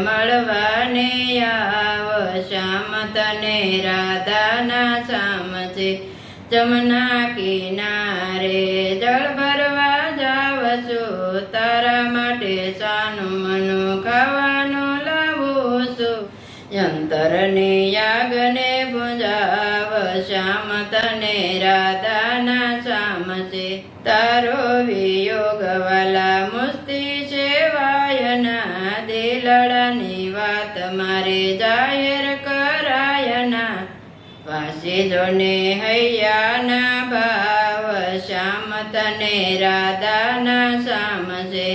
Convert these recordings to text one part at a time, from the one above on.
મળવાને આવ શ્યામ તને રાધાના શામ છે જમના કિનારે જળ ભરવા જાવ છું તારા માટે સાનું મનું ખાવાનું લાવું છું યંતરને યાગને પૂજાવ શ્યામ તને રાધાના શામ છે તારો વિયોગ વાલા મુસ્તી સેવાયના દિલડાની વાત મારે જાહેર કરાયના વાસી જોને હૈયાના ભાવ શ્યામ તને રાધાના શામ છે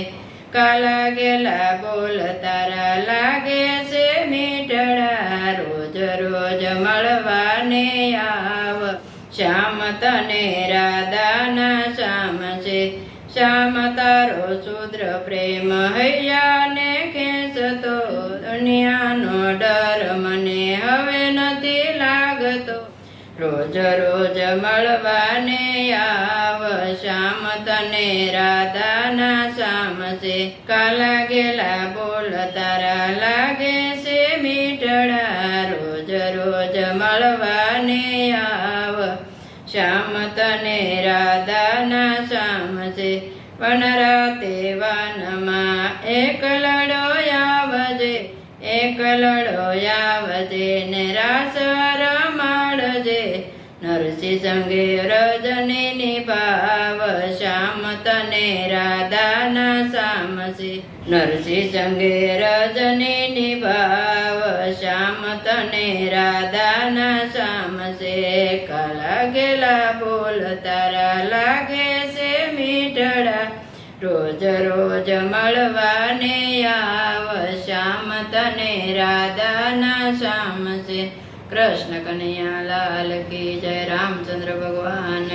કાલા ગેલા બોલ તારા લાગે છે મીઠડા રોજ રોજ મળવાને આવ શ્યામ તને રાધાના શામ છે શ્યામ તારો શુદ્ર પ્રેમ હૈયાને ખેંચતો દુનિયાનો ડર મને હવે નથી લાગતો રોજ રોજ મળવાને આવ શ્યામ તને રાધાના શામ છે કાલા ગેલા બોલ તારા લાગે છે મીઠડા રોજ રોજ મળવાને આવ શ્યામ તને રાધાના શામ છે પણ રાતે વાનમાં એકલડો આવજે ને રાસ રમાડજે નરસિંહ સંગે રજની નિભાવ શ્યામ તને રાધાના શામ છે નરસિંહ સંગે રજની નિભાવ શ્યામ તને રાધાના શામ છે કાલા ગેલા બોલ તારા લાગે છે મીઠડા રોજ રોજ મળવાને આવ શ્યામ તને રાધાના શામ છે કૃષ્ણ કનૈયા લાલ કી જય રામચંદ્ર ભગવાન